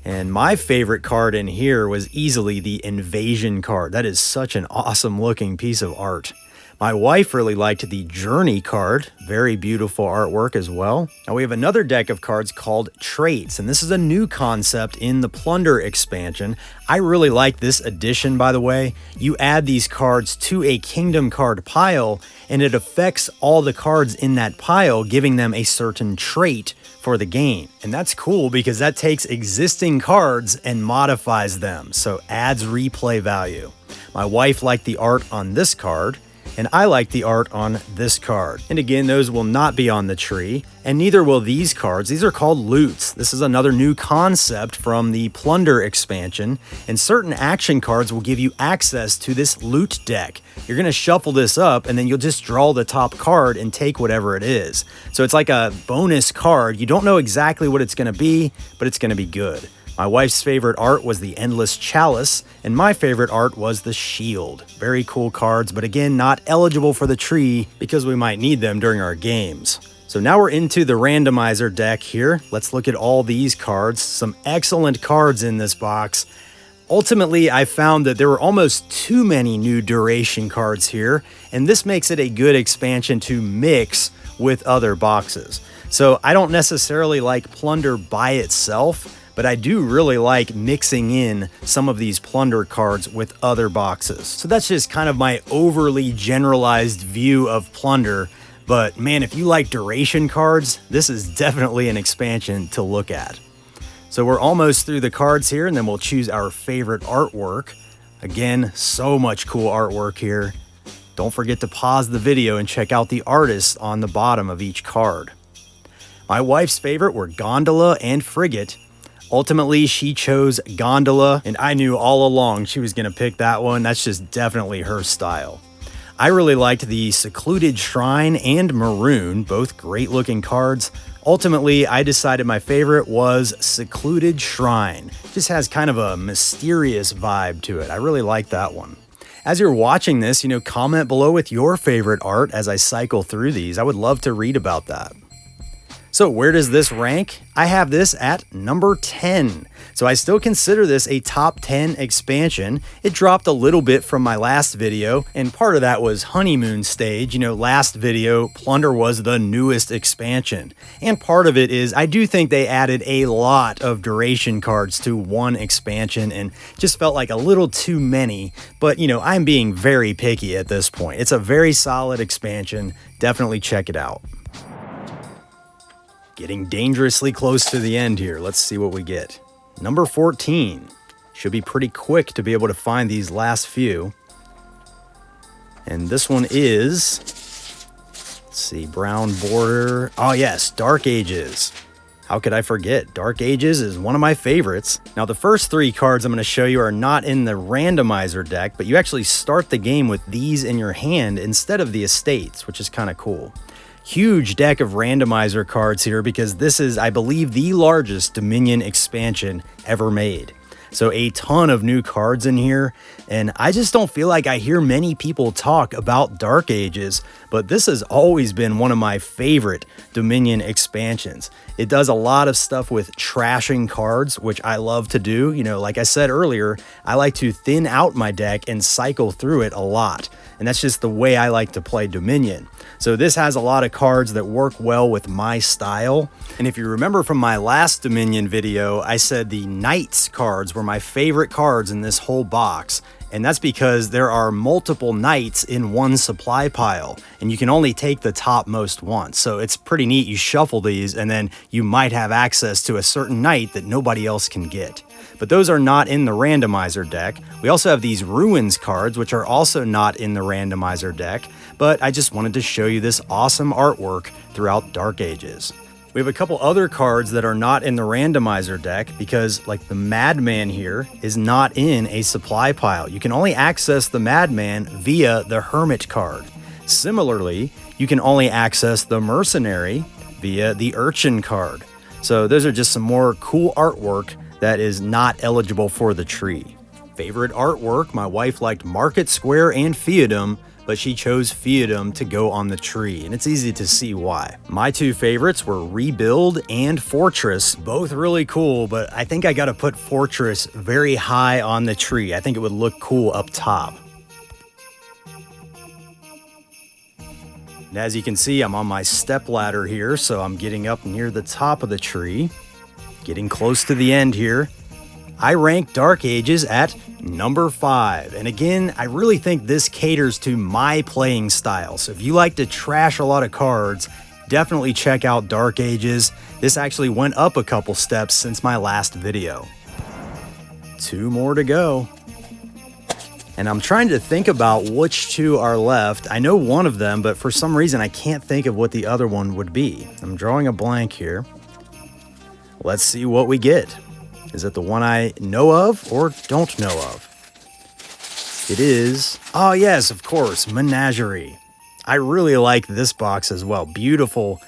And my favorite card in here was easily the Invasion card. That is such an awesome looking piece of art. My wife really liked the Journey card. Very beautiful artwork as well. Now we have another deck of cards called Traits, and this is a new concept in the Plunder expansion. I really like this addition, by the way. You add these cards to a Kingdom card pile, and it affects all the cards in that pile, giving them a certain trait for the game. And that's cool because that takes existing cards and modifies them, so adds replay value. My wife liked the art on this card, and I like the art on this card. And again, those will not be on the tree, and neither will these cards. These are called loots. This is another new concept from the Plunder expansion, and certain action cards will give you access to this loot deck. You're gonna shuffle this up, and then you'll just draw the top card and take whatever it is. So it's like a bonus card. You don't know exactly what it's gonna be, but it's gonna be good. My wife's favorite art was the Endless Chalice, and my favorite art was the Shield. Very cool cards, but again, not eligible for the tree because we might need them during our games. So now we're into the randomizer deck here. Let's look at all these cards. Some excellent cards in this box. Ultimately, I found that there were almost too many new duration cards here, and this makes it a good expansion to mix with other boxes. So I don't necessarily like Plunder by itself, but I do really like mixing in some of these Plunder cards with other boxes. So that's just kind of my overly generalized view of Plunder. But man, if you like duration cards, this is definitely an expansion to look at. So we're almost through the cards here, and then we'll choose our favorite artwork. Again, so much cool artwork here. Don't forget to pause the video and check out the artists on the bottom of each card. My wife's favorite were Gondola and Frigate. Ultimately, she chose Gondola, and I knew all along she was going to pick that one. That's just definitely her style. I really liked the Secluded Shrine and Maroon, both great looking cards. Ultimately, I decided my favorite was Secluded Shrine. Just has kind of a mysterious vibe to it. I really like that one. As you're watching this, comment below with your favorite art as I cycle through these. I would love to read about that. So where does this rank? I have this at number 10. So I still consider this a top 10 expansion. It dropped a little bit from my last video, and part of that was honeymoon stage. Last video, Plunder was the newest expansion. And part of it is I do think they added a lot of duration cards to one expansion and just felt like a little too many. But, I'm being very picky at this point. It's a very solid expansion. Definitely check it out. Getting dangerously close to the end here. Let's see what we get. Number 14. Should be pretty quick to be able to find these last few. And this one is, let's see, brown border. Oh yes, Dark Ages. How could I forget? Dark Ages is one of my favorites. Now the first three cards I'm going to show you are not in the randomizer deck, but you actually start the game with these in your hand instead of the estates, which is kind of cool. Huge deck of randomizer cards here because this is, I believe, the largest Dominion expansion ever made. So a ton of new cards in here, and I just don't feel like I hear many people talk about Dark Ages, but this has always been one of my favorite Dominion expansions. It does a lot of stuff with trashing cards, which I love to do. Like I said earlier, I like to thin out my deck and cycle through it a lot. And that's just the way I like to play Dominion. So this has a lot of cards that work well with my style. And if you remember from my last Dominion video, I said the Knights cards were were my favorite cards in this whole box. And that's because there are multiple knights in one supply pile, and you can only take the topmost once. So it's pretty neat. You shuffle these, and then you might have access to a certain knight that nobody else can get. But those are not in the randomizer deck. We also have these Ruins cards, which are also not in the randomizer deck, but I just wanted to show you this awesome artwork throughout Dark Ages. We have a couple other cards that are not in the randomizer deck because, like the Madman here, is not in a supply pile. You can only access the Madman via the Hermit card. Similarly, you can only access the Mercenary via the Urchin card. So those are just some more cool artwork that is not eligible for the tree. Favorite artwork, my wife liked Market Square and Feodum, but she chose Feodum to go on the tree, and it's easy to see why. My two favorites were Rebuild and Fortress, both really cool, but I think I gotta put Fortress very high on the tree. I think it would look cool up top. And as you can see, I'm on my step ladder here, so I'm getting up near the top of the tree, getting close to the end here. I rank Dark Ages at number 5. And again, I really think this caters to my playing style. So if you like to trash a lot of cards, definitely check out Dark Ages. This actually went up a couple steps since my last video. 2 more to go. And I'm trying to think about which 2 are left. I know one of them, but for some reason I can't think of what the other one would be. I'm drawing a blank here. Let's see what we get. Is it the one I know of or don't know of? It is, oh yes, of course, Menagerie. I really like this box as well. Beautiful,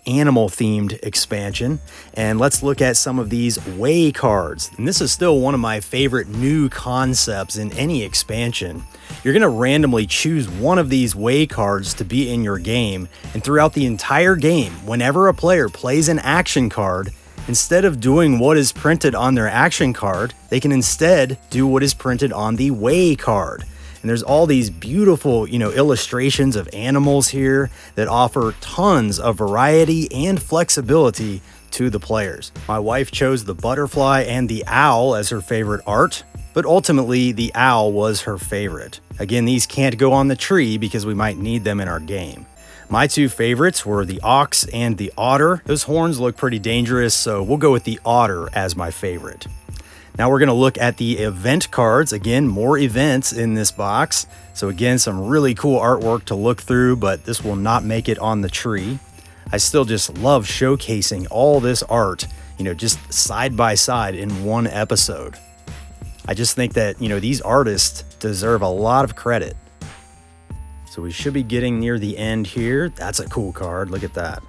animal-themed expansion. And let's look at some of these Way cards. And this is still one of my favorite new concepts in any expansion. You're going to randomly choose one of these Way cards to be in your game, and throughout the entire game, whenever a player plays an action card, instead of doing what is printed on their action card, they can instead do what is printed on the Way card. And there's all these beautiful, illustrations of animals here that offer tons of variety and flexibility to the players. My wife chose the butterfly and the owl as her favorite art, but ultimately the owl was her favorite. Again, these can't go on the tree because we might need them in our game. My 2 favorites were the ox and the otter. Those horns look pretty dangerous, so we'll go with the otter as my favorite. Now we're going to look at the event cards. Again, more events in this box. So again, some really cool artwork to look through, but this will not make it on the tree. I still just love showcasing all this art, just side by side in one episode. I just think that, these artists deserve a lot of credit. So we should be getting near the end here. That's a cool card. Look at that.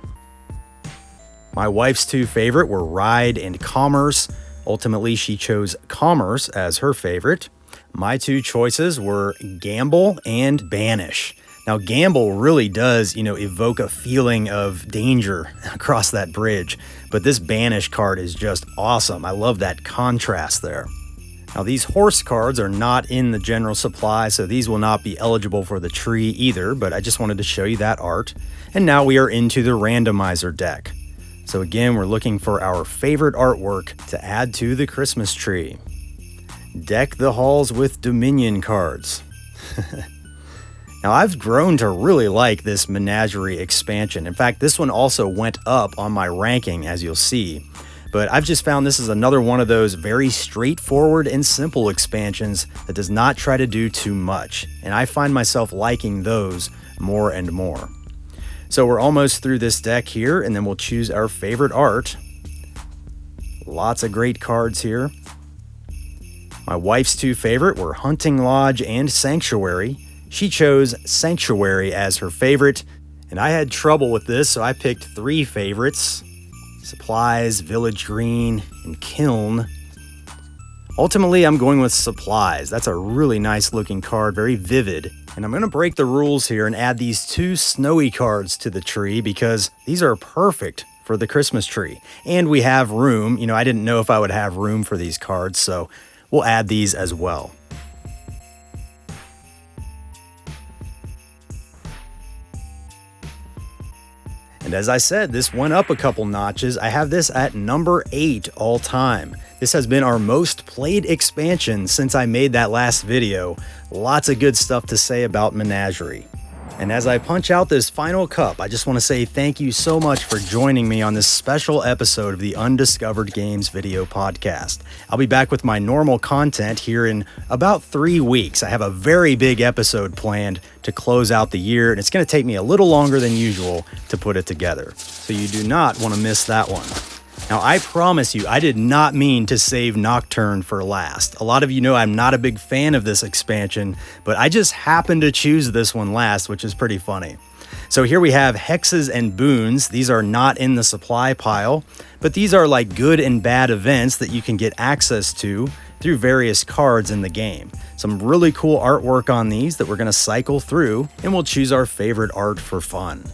My wife's 2 favorite were Ride and Commerce. Ultimately, she chose Commerce as her favorite. My 2 choices were Gamble and Banish. Now, Gamble really does, evoke a feeling of danger across that bridge. But this Banish card is just awesome. I love that contrast there. Now, these horse cards are not in the general supply, so these will not be eligible for the tree either, but I just wanted to show you that art. And now we are into the randomizer deck. So again, we're looking for our favorite artwork to add to the Christmas tree. Deck the halls with Dominion cards. Now, I've grown to really like this Menagerie expansion. In fact, this one also went up on my ranking, as you'll see. But I've just found this is another one of those very straightforward and simple expansions that does not try to do too much. And I find myself liking those more and more. So we're almost through this deck here, and then we'll choose our favorite art. Lots of great cards here. My wife's 2 favorite were Hunting Lodge and Sanctuary. She chose Sanctuary as her favorite, and I had trouble with this, so I picked 3 favorites. Supplies, Village Green, and Kiln. Ultimately, I'm going with Supplies. That's a really nice looking card, very vivid. And I'm going to break the rules here and add these 2 snowy cards to the tree because these are perfect for the Christmas tree. And we have room. I didn't know if I would have room for these cards, so we'll add these as well. And as I said, this went up a couple notches. I have this at number 8 all time. This has been our most played expansion since I made that last video. Lots of good stuff to say about Menagerie. And as I punch out this final cup, I just want to say thank you so much for joining me on this special episode of the Undiscovered Games video podcast. I'll be back with my normal content here in about 3 weeks. I have a very big episode planned to close out the year, and it's going to take me a little longer than usual to put it together. So you do not want to miss that one. Now, I promise you, I did not mean to save Nocturne for last. A lot of you know I'm not a big fan of this expansion, but I just happened to choose this one last, which is pretty funny. So here we have Hexes and Boons. These are not in the supply pile, but these are like good and bad events that you can get access to through various cards in the game. Some really cool artwork on these that we're going to cycle through, and we'll choose our favorite art for fun.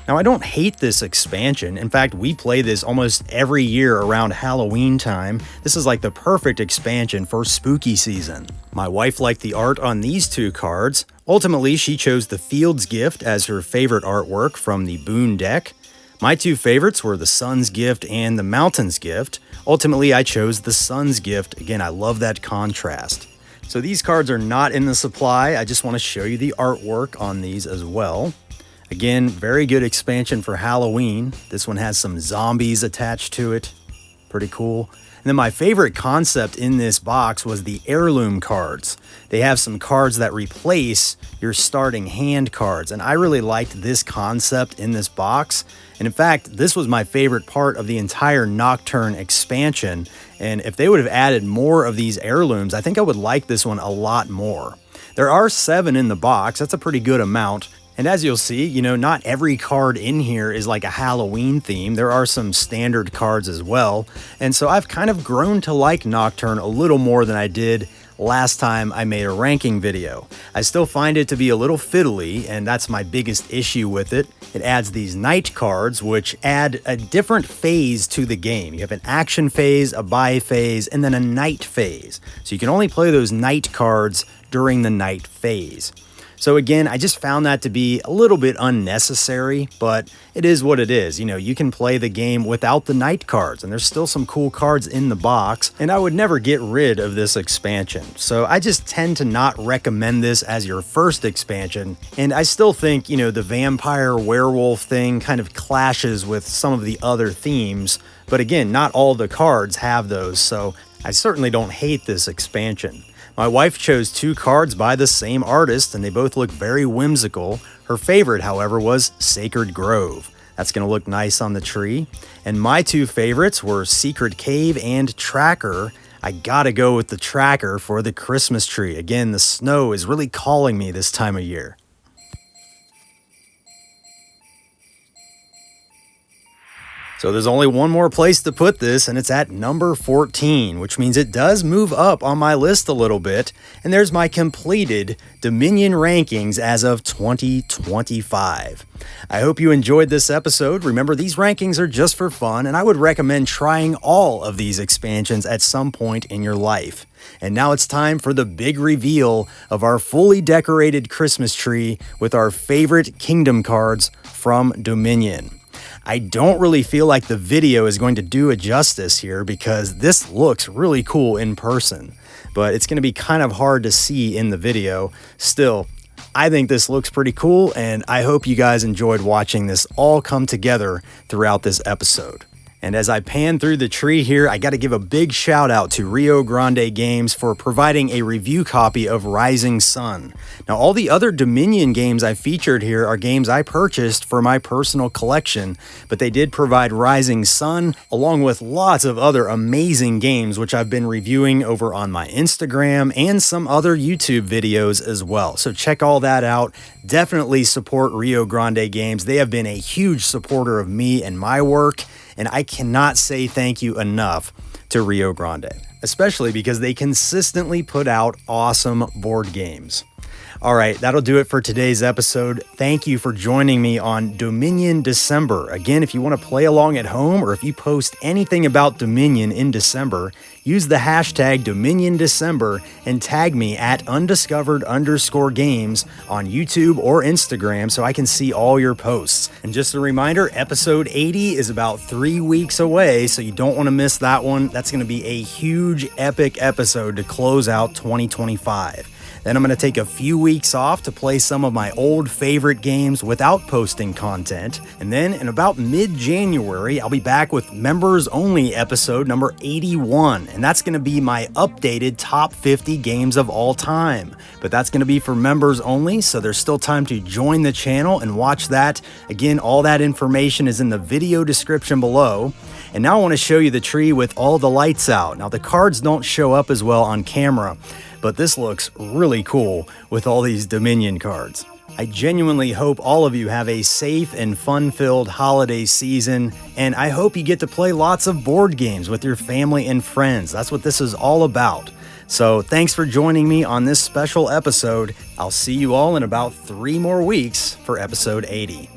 Now, I don't hate this expansion. In fact, we play this almost every year around Halloween time. This is like the perfect expansion for spooky season. My wife liked the art on these 2 cards. Ultimately, she chose the Field's Gift as her favorite artwork from the Boon deck. My 2 favorites were the Sun's Gift and the Mountain's Gift. Ultimately, I chose the Sun's Gift. Again, I love that contrast. So these cards are not in the supply. I just want to show you the artwork on these as well. Again, very good expansion for Halloween. This one has some zombies attached to it. Pretty cool. And then my favorite concept in this box was the heirloom cards. They have some cards that replace your starting hand cards, and I really liked this concept in this box. And in fact, this was my favorite part of the entire Nocturne expansion, and if they would have added more of these heirlooms, I think I would like this one a lot more. There are 7 in the box. That's a pretty good amount. And as you'll see, not every card in here is like a Halloween theme. There are some standard cards as well. And so I've kind of grown to like Nocturne a little more than I did last time I made a ranking video. I still find it to be a little fiddly, and that's my biggest issue with it. It adds these night cards, which add a different phase to the game. You have an action phase, a buy phase, and then a night phase. So you can only play those night cards during the night phase. So again, I just found that to be a little bit unnecessary, but it is what it is. You can play the game without the night cards, and there's still some cool cards in the box, and I would never get rid of this expansion. So I just tend to not recommend this as your first expansion, and I still think, the vampire werewolf thing kind of clashes with some of the other themes, but again, not all the cards have those, so I certainly don't hate this expansion. My wife chose 2 cards by the same artist, and they both look very whimsical. Her favorite, however, was Sacred Grove. That's going to look nice on the tree. And my 2 favorites were Secret Cave and Tracker. I gotta go with the Tracker for the Christmas tree. Again, the snow is really calling me this time of year. So there's only one more place to put this, and it's at number 14, which means it does move up on my list a little bit. And there's my completed Dominion rankings as of 2025. I hope you enjoyed this episode. Remember, these rankings are just for fun, and I would recommend trying all of these expansions at some point in your life. And now it's time for the big reveal of our fully decorated Christmas tree with our favorite kingdom cards from Dominion. I don't really feel like the video is going to do it justice here because this looks really cool in person, but it's going to be kind of hard to see in the video. Still, I think this looks pretty cool, and I hope you guys enjoyed watching this all come together throughout this episode. And as I pan through the tree here, I got to give a big shout out to Rio Grande Games for providing a review copy of Rising Sun. Now, all the other Dominion games I featured here are games I purchased for my personal collection, but they did provide Rising Sun along with lots of other amazing games which I've been reviewing over on my Instagram and some other YouTube videos as well. So check all that out. Definitely support Rio Grande Games. They have been a huge supporter of me and my work, and I cannot say thank you enough to Rio Grande, especially because they consistently put out awesome board games. All right, that'll do it for today's episode. Thank you for joining me on Dominion December. Again, if you want to play along at home or if you post anything about Dominion in December, use the hashtag dominiondecember and tag me at undiscovered_games on YouTube or Instagram so I can see all your posts. And just a reminder, episode 80 is about 3 weeks away, so you don't want to miss that one. That's going to be a huge, epic episode to close out 2025. Then I'm going to take a few weeks off to play some of my old favorite games without posting content. And then in about mid-January, I'll be back with members only episode number 81. And that's going to be my updated top 50 games of all time. But that's going to be for members only, so there's still time to join the channel and watch that. Again, all that information is in the video description below. And now I want to show you the tree with all the lights out. Now the cards don't show up as well on camera, but this looks really cool with all these Dominion cards. I genuinely hope all of you have a safe and fun-filled holiday season, and I hope you get to play lots of board games with your family and friends. That's what this is all about. So thanks for joining me on this special episode. I'll see you all in about 3 more weeks for episode 80.